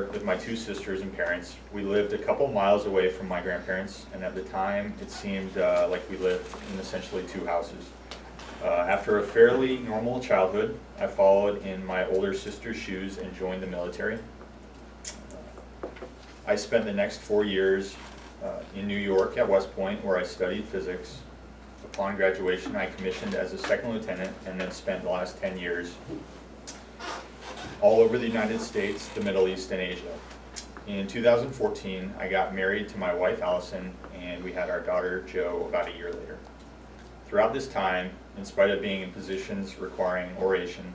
with my two sisters and parents. We lived a couple miles away from my grandparents, and at the time it seemed like we lived in essentially two houses. After a fairly normal childhood, I followed in my older sister's shoes and joined the military. I spent the next 4 years in New York at West Point, where I studied physics. Upon graduation, I commissioned as a second lieutenant and then spent the last 10 years all over the United States, the Middle East, and Asia. In 2014, I got married to my wife, Allison, and we had our daughter, Jo, about a year later. Throughout this time, in spite of being in positions requiring oration,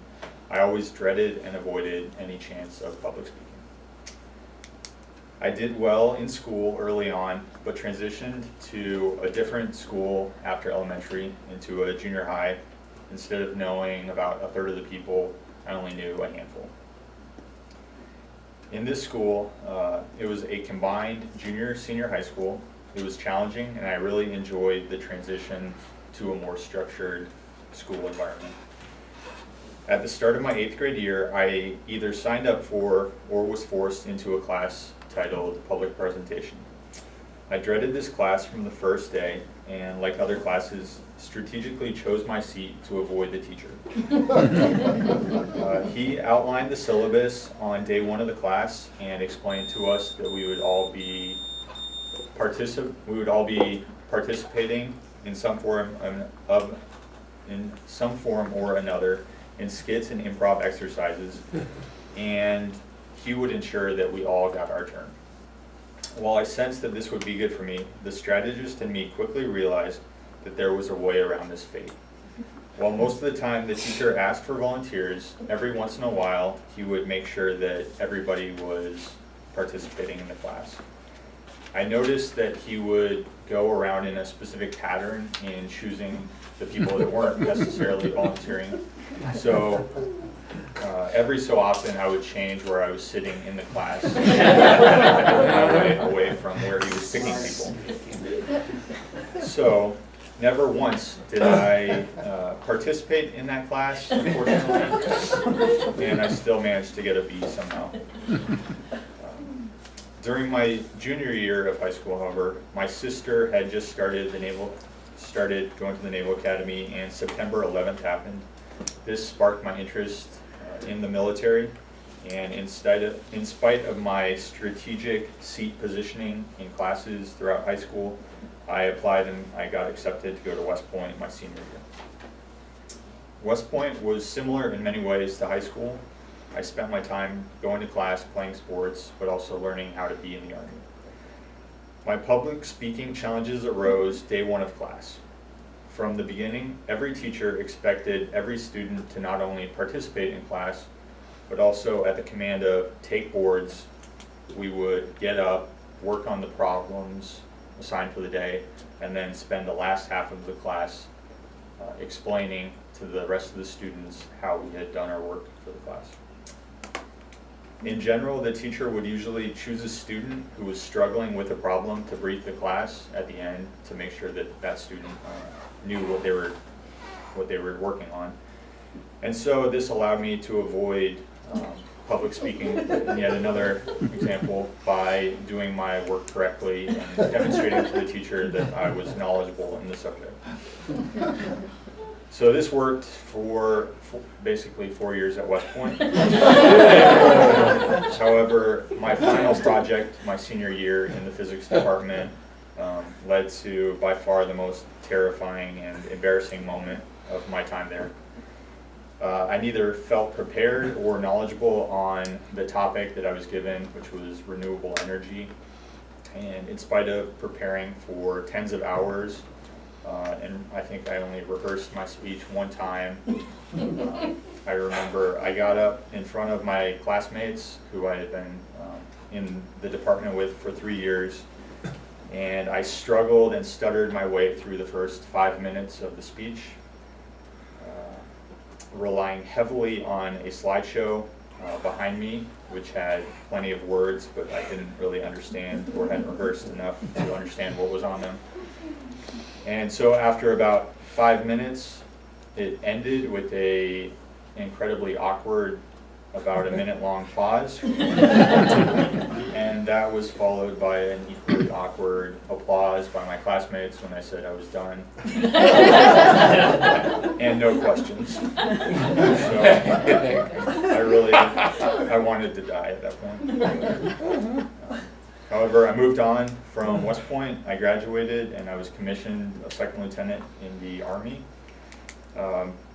I always dreaded and avoided any chance of public speaking. I did well in school early on, but transitioned to a different school after elementary into a junior high. Instead of knowing about a third of the people, I only knew a handful. In this school, it was a combined junior-senior high school. It was challenging, and I really enjoyed the transition to a more structured school environment. At the start of my 8th grade year, I either signed up for or was forced into a class titled Public Presentation. I dreaded this class from the first day, and like other classes, strategically chose my seat to avoid the teacher. He outlined the syllabus on day 1 of the class and explained to us that we would all be participating in some form or another in skits and improv exercises, and he would ensure that we all got our turn. While I sensed that this would be good for me, the strategist in me quickly realized that there was a way around this fate. While most of the time the teacher asked for volunteers, every once in a while he would make sure that everybody was participating in the class. I noticed that he would go around in a specific pattern in choosing the people that weren't necessarily volunteering. So every so often I would change where I was sitting in the class my way away from where he was picking people. So never once did I participate in that class, unfortunately, and I still managed to get a B somehow. During my junior year of high school, however, my sister had just started going to the Naval Academy, and September 11th happened. This sparked my interest in the military, and in spite of my strategic seat positioning in classes throughout high school, I applied and I got accepted to go to West Point my senior year. West Point was similar in many ways to high school. I spent my time going to class, playing sports, but also learning how to be in the Army. My public speaking challenges arose day 1 of class. From the beginning, every teacher expected every student to not only participate in class, but also at the command of take boards, we would get up, work on the problems assigned for the day, and then spend the last half of the class explaining to the rest of the students how we had done our work for the class. In general, the teacher would usually choose a student who was struggling with a problem to brief the class at the end to make sure that that student knew what they were working on. And so this allowed me to avoid public speaking, yet another example, by doing my work correctly and demonstrating to the teacher that I was knowledgeable in the subject. So this worked for basically 4 years at West Point. However, my final project, my senior year in the physics department, led to by far the most terrifying and embarrassing moment of my time there. I neither felt prepared or knowledgeable on the topic that I was given, which was renewable energy. And in spite of preparing for tens of hours, and I think I only rehearsed my speech one time, I remember I got up in front of my classmates who I had been in the department with for 3 years, and I struggled and stuttered my way through the first 5 minutes of the speech, relying heavily on a slideshow behind me, which had plenty of words, but I didn't really understand or hadn't rehearsed enough to understand what was on them. And so after about 5 minutes, it ended with a incredibly awkward, about a minute long pause. that was followed by an equally awkward applause by my classmates when I said I was done. And no questions. So I wanted to die at that point. However, I moved on from West Point. I graduated and I was commissioned a second lieutenant in the Army,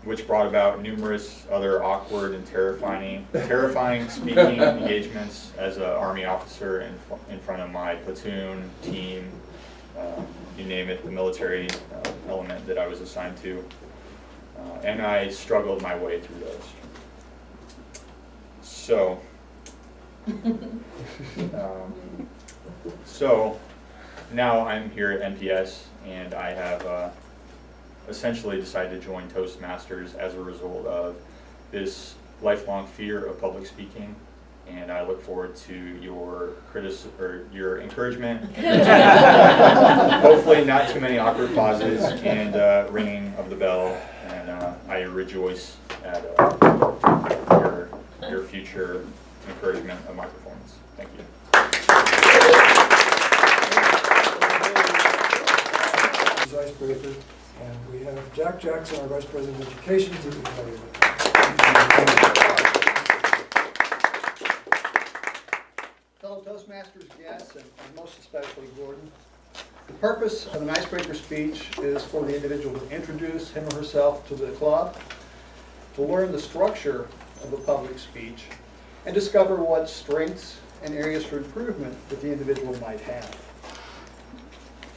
which brought about numerous other awkward and terrifying speaking engagements as an Army officer in front of my platoon, team, you name it, the military element that I was assigned to. And I struggled my way through those. So now I'm here at NPS, and I have essentially decided to join Toastmasters as a result of this lifelong fear of public speaking, and I look forward to your your encouragement. Hopefully not too many awkward pauses and ringing of the bell, and I rejoice at your future encouragement of my performance. Thank you. Icebreaker, and we have Jack Jackson, our Vice President of Education, to tell you about. Fellow Toastmasters guests, and most especially Gordon, the purpose of an icebreaker speech is for the individual to introduce him or herself to the club, to learn the structure of a public speech, and discover what strengths and areas for improvement that the individual might have.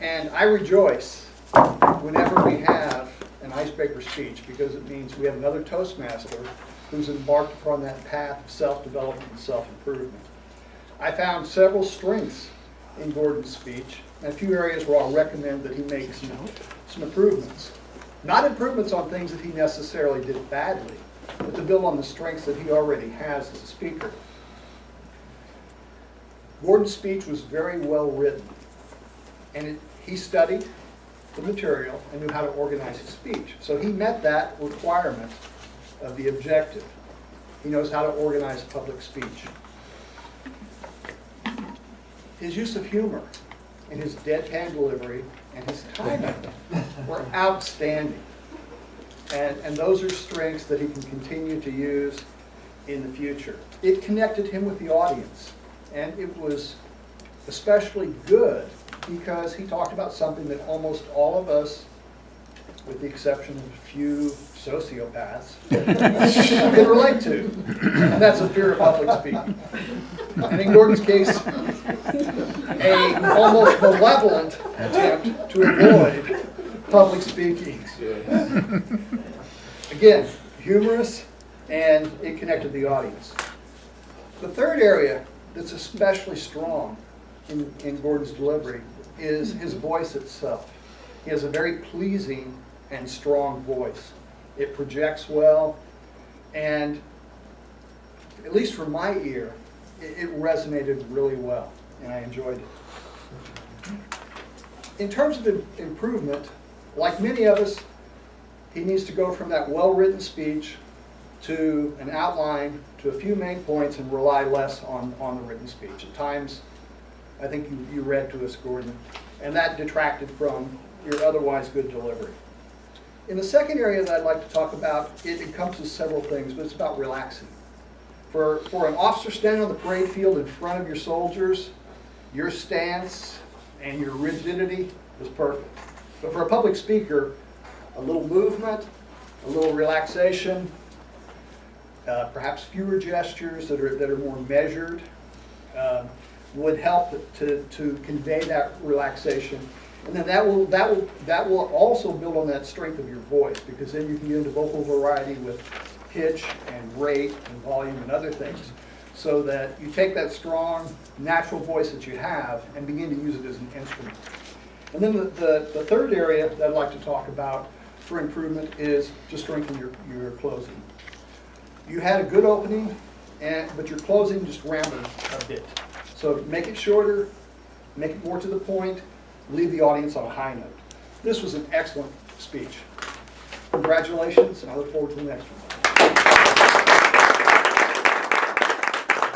And I rejoice whenever we have an icebreaker speech, because it means we have another Toastmaster who's embarked upon that path of self-development and self-improvement. I found several strengths in Gordon's speech, and a few areas where I'll recommend that he make some improvements. Not improvements on things that he necessarily did badly, but to build on the strengths that he already has as a speaker. Gordon's speech was very well written, and he studied the material and knew how to organize his speech. So he met that requirement of the objective. He knows how to organize public speech. His use of humor and his deadpan delivery and his timing were outstanding. And those are strengths that he can continue to use in the future. It connected him with the audience, and it was especially good because he talked about something that almost all of us, with the exception of a few sociopaths, can relate to, and that's a fear of public speaking. And in Gordon's case, an almost malevolent attempt to avoid public speaking. Again, humorous, and it connected the audience. The third area that's especially strong in Gordon's delivery is his voice itself. He has a very pleasing and strong voice. It projects well, and at least for my ear, it resonated really well, and I enjoyed it. In terms of improvement, like many of us, he needs to go from that well-written speech to an outline, to a few main points, and rely less on the written speech. At times, I think you read to us, Gordon, and that detracted from your otherwise good delivery. In the second area that I'd like to talk about, it encompasses several things, but it's about relaxing. For an officer standing on the parade field in front of your soldiers, your stance and your rigidity was perfect. But for a public speaker, a little movement, a little relaxation, perhaps fewer gestures that are more measured, would help to convey that relaxation. And then that will also build on that strength of your voice, because then you can get into vocal variety with pitch and rate and volume and other things, so that you take that strong, natural voice that you have and begin to use it as an instrument. And then the third area that I'd like to talk about for improvement is to strengthen your closing. You had a good opening, but your closing just rounded a bit. So make it shorter, make it more to the point, leave the audience on a high note. This was an excellent speech. Congratulations, and I look forward to the next one.